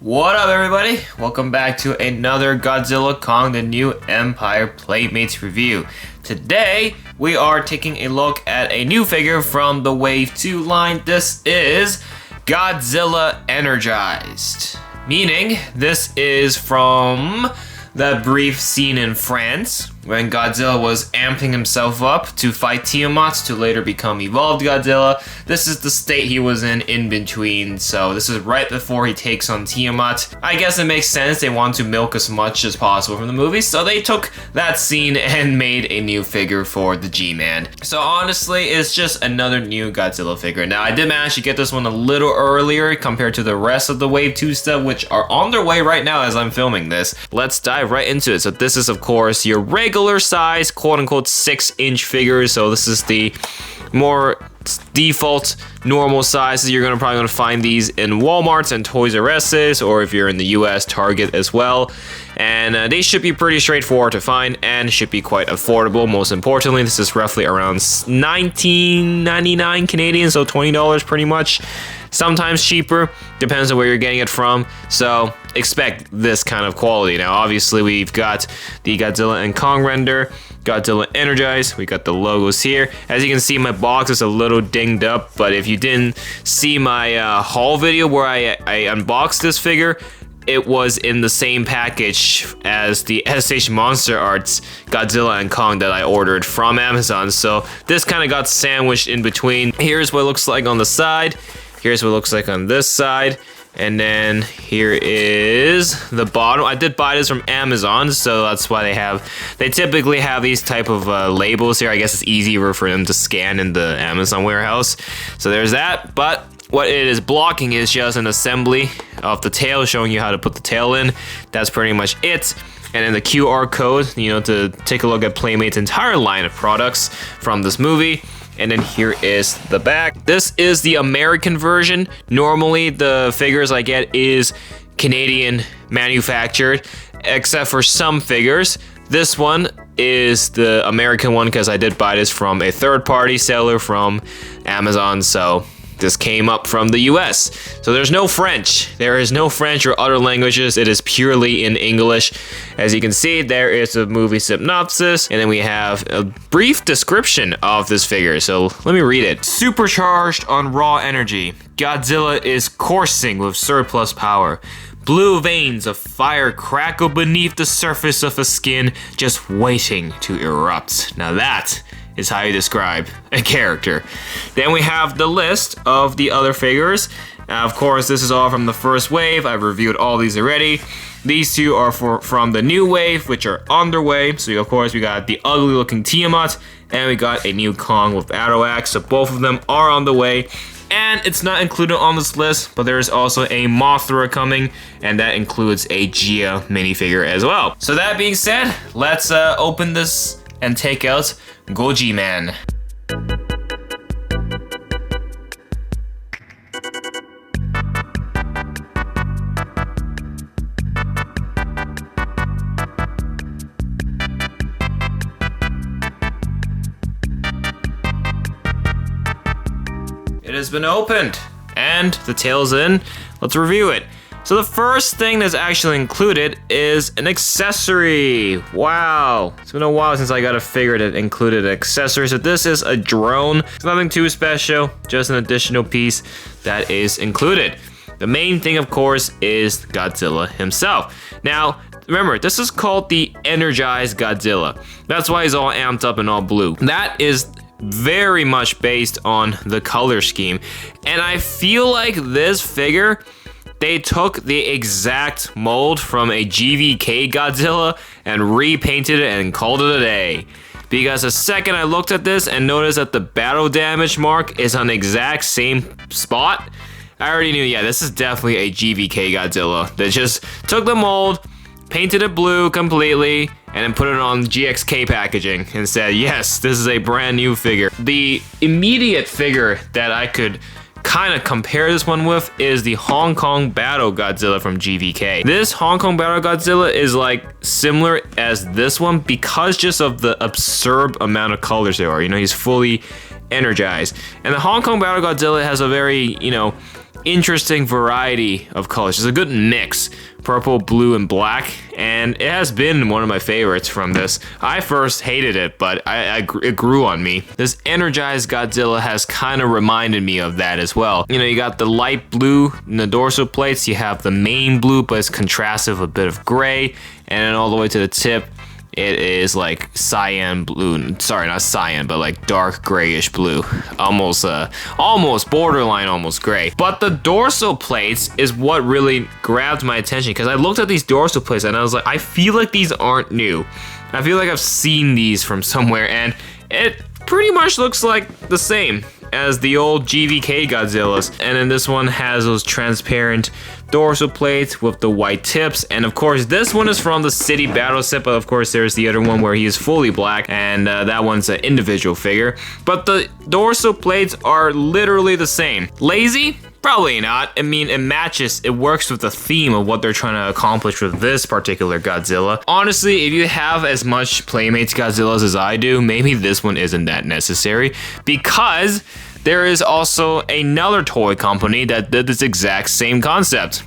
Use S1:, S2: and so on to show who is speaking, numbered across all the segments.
S1: What up, everybody? Welcome back to another Godzilla Kong the New Empire Playmates review. Today, we are taking a look at a new figure from the Wave 2 line. This is Godzilla Energized. Meaning, this is from that brief scene in France when Godzilla was amping himself up to fight Tiamat to later become evolved Godzilla. This is the state he was in between, so this is right before he takes on Tiamat. I guess it makes sense, they want to milk as much as possible from the movie, so they took that scene and made a new figure for the G-Man. So honestly, it's just another new Godzilla figure. Now, I did manage to get this one a little earlier compared to the rest of the Wave 2 stuff, which are on their way right now as I'm filming this. Let's dive right into it. So this is, of course, your regular size, quote-unquote 6-inch figure. So this is the more default normal sizes. You're probably gonna find these in Walmarts and Toys R Us's, or if you're in the US, Target as well. And they should be pretty straightforward to find and should be quite affordable. Most importantly, this is roughly around $19.99 Canadian, so $20 pretty much. Sometimes cheaper, depends on where you're getting it from. So expect this kind of quality. Now, obviously, we've got the Godzilla and Kong render, Godzilla Energized. We got the logos here. As you can see, my box is a little dinged up, but if you didn't see my haul video where I unboxed this figure, it was in the same package as the SH Monster Arts Godzilla and Kong that I ordered from Amazon. So this kind of got sandwiched in between. Here's what it looks like on the side. Here's what it looks like on this side. And then here is the bottom. I did buy this from Amazon, so that's why they typically have these type of labels here. I guess it's easier for them to scan in the Amazon warehouse. So there's that, but what it is blocking is just an assembly of the tail, showing you how to put the tail in. That's pretty much it. And then the QR code, to take a look at Playmates' entire line of products from this movie. And then here is the back. This is the American version. Normally, the figures I get is Canadian manufactured, except for some figures. This one is the American one because I did buy this from a third-party seller from Amazon, so this came up from the US. So there's no French. There is no French or other languages. It is purely in English. As you can see, there is a movie synopsis, and then we have a brief description of this figure. So let me read it. Supercharged on raw energy, Godzilla is coursing with surplus power. Blue veins of fire crackle beneath the surface of his skin, just waiting to erupt. Now that is how you describe a character. Then we have the list of the other figures. Of course, this is all from the first wave. I've reviewed all these already. These two are from the new wave, which are on their way. So of course, we got the ugly looking Tiamat, and we got a new Kong with Arrow Axe. So both of them are on the way. And it's not included on this list, but there is also a Mothra coming, and that includes a Gia minifigure as well. So that being said, let's open this and take out Goji-Man. It has been opened, and the tail's in. Let's review it. So the first thing that's actually included is an accessory. Wow, it's been a while since I got a figure that included an accessory. So this is a drone. It's nothing too special, just an additional piece that is included. The main thing, of course, is Godzilla himself. Now, remember, this is called the Energized Godzilla. That's why he's all amped up and all blue. That is very much based on the color scheme. And I feel like this figure, they took the exact mold from a GVK Godzilla and repainted it and called it a day. Because the second I looked at this and noticed that the battle damage mark is on the exact same spot, I already knew, yeah, this is definitely a GVK Godzilla. They just took the mold, painted it blue completely, and then put it on GXK packaging and said, yes, this is a brand new figure. The immediate figure that I could kind of compare this one with is the Hong Kong Battle Godzilla from GVK. This Hong Kong Battle Godzilla is like similar as this one because just of the absurd amount of colors there are. He's fully energized. And the Hong Kong Battle Godzilla has a very, interesting variety of colors. It's a good mix, purple, blue, and black, and it has been one of my favorites from this. I first hated it, but it grew on me. This Energized Godzilla has kind of reminded me of that as well. You know, you got the light blue in the dorsal plates, you have the main blue, but it's contrasted with a bit of gray, and then all the way to the tip, it is like cyan blue. Sorry, not cyan, but like dark grayish blue. Almost borderline almost gray. But the dorsal plates is what really grabbed my attention, because I looked at these dorsal plates and I was like, I feel like these aren't new. I feel like I've seen these from somewhere, and it pretty much looks like the same as the old GVK Godzillas. And then this one has those transparent dorsal plates with the white tips, and of course this one is from the city battle set, but of course there's the other one where he is fully black, and that one's an individual figure. But the dorsal plates are literally the same. Lazy? Probably not. I mean, it matches, it works with the theme of what they're trying to accomplish with this particular Godzilla. Honestly, if you have as much Playmates Godzillas as I do, maybe this one isn't that necessary, because there is also another toy company that did this exact same concept.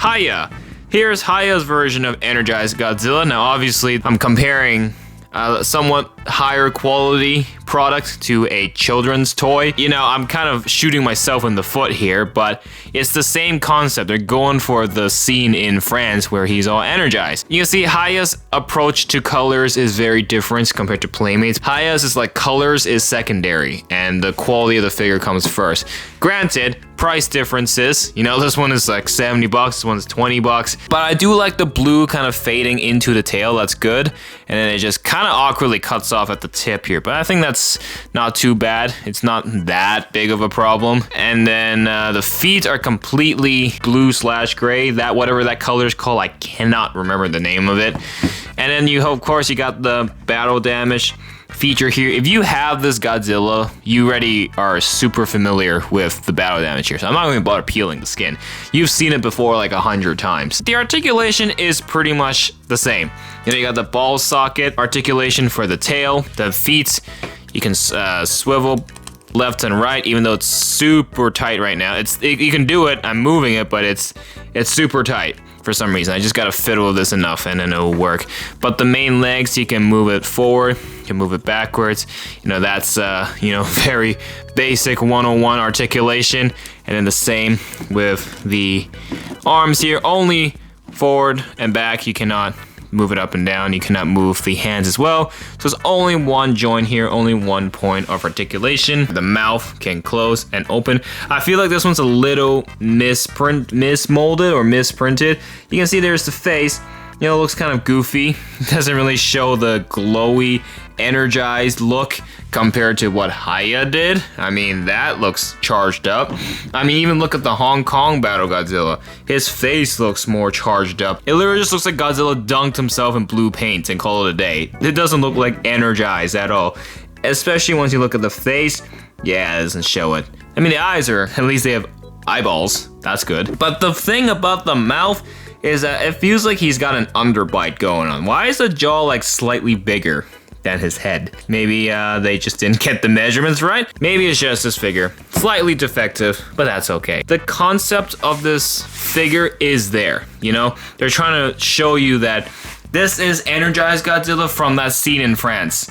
S1: Hiya. Here's Hiya's version of Energized Godzilla. Now obviously I'm comparing a somewhat higher quality product to a children's toy. You know, I'm kind of shooting myself in the foot here, but it's the same concept. They're going for the scene in France where he's all energized. You can see Hiya's approach to colors is very different compared to Playmates. Hiya's is like colors is secondary and the quality of the figure comes first. Granted, price differences. You know, this one is like 70 bucks, this one's 20 bucks. But I do like the blue kind of fading into the tail, that's good. And then it just kind of awkwardly cuts off at the tip here. But I think that's not too bad. It's not that big of a problem. And then the feet are completely blue/gray. That whatever that color is called, I cannot remember the name of it. And then you, of course, you got the battle damage feature here. If you have this Godzilla, you already are super familiar with the battle damage here, so I'm not even bother peeling the skin. You've seen it before like 100 times. The articulation is pretty much the same. You know, you got the ball socket articulation for the tail, the feet, you can swivel left and right, even though it's super tight right now. You can do it, I'm moving it, but it's super tight. For some reason, I just gotta fiddle with this enough and then it'll work. But the main legs, you can move it forward, you can move it backwards. You know, that's you know, very basic 101 articulation. And then the same with the arms here, only forward and back. You cannot move it up and down. You cannot move the hands as well. So there's only one joint here, only one point of articulation. The mouth can close and open. I feel like this one's a little mismolded or misprinted. You can see there's the face. You know, it looks kind of goofy. It doesn't really show the glowy, energized look compared to what Hiya did. I mean, that looks charged up. I mean, even look at the Hong Kong Battle Godzilla. His face looks more charged up. It literally just looks like Godzilla dunked himself in blue paint and called it a day. It doesn't look like energized at all. Especially once you look at the face. Yeah, it doesn't show it. I mean, the eyes are, at least they have eyeballs. That's good. But the thing about the mouth is that it feels like he's got an underbite going on. Why is the jaw like slightly bigger than his head? Maybe they just didn't get the measurements right. Maybe it's just this figure. Slightly defective, but that's okay. The concept of this figure is there, you know? They're trying to show you that this is Energized Godzilla from that scene in France.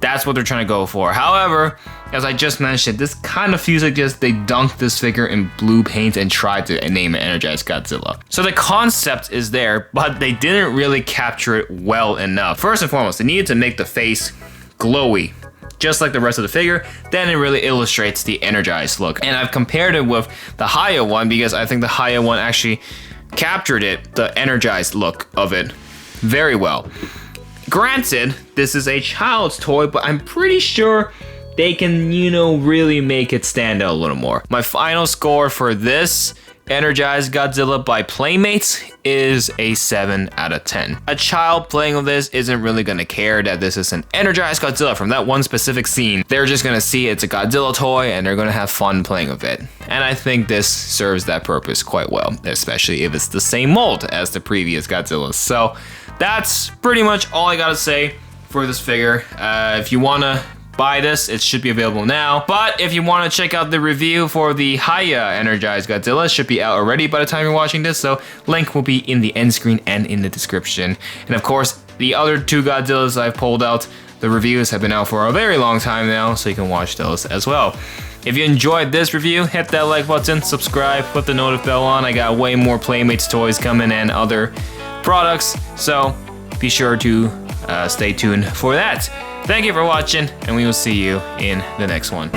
S1: That's what they're trying to go for. However, as I just mentioned, this kind of feels like just they dunked this figure in blue paint and tried to name it Energized Godzilla. So the concept is there, but they didn't really capture it well enough. First and foremost, they needed to make the face glowy, just like the rest of the figure. Then it really illustrates the energized look. And I've compared it with the Hiya one because I think the Hiya one actually captured it, the energized look of it, very well. Granted, this is a child's toy, but I'm pretty sure they can, you know, really make it stand out a little more. My final score for this Energized Godzilla by Playmates is a 7 out of 10. A child playing with this isn't really gonna care that this is an Energized Godzilla from that one specific scene. They're just gonna see it's a Godzilla toy and they're gonna have fun playing with it. And I think this serves that purpose quite well, especially if it's the same mold as the previous Godzillas. So that's pretty much all I gotta say for this figure. If you wanna buy this, it should be available now. But if you want to check out the review for the Hiya Energized Godzilla, it should be out already by the time you're watching this, so link will be in the end screen and in the description. And of course, the other 2 Godzillas I've pulled out, the reviews have been out for a very long time now, so you can watch those as well. If you enjoyed this review, hit that like button, subscribe, put the notif bell on. I got way more Playmates toys coming and other products, so be sure to stay tuned for that. Thank you for watching, and we will see you in the next one.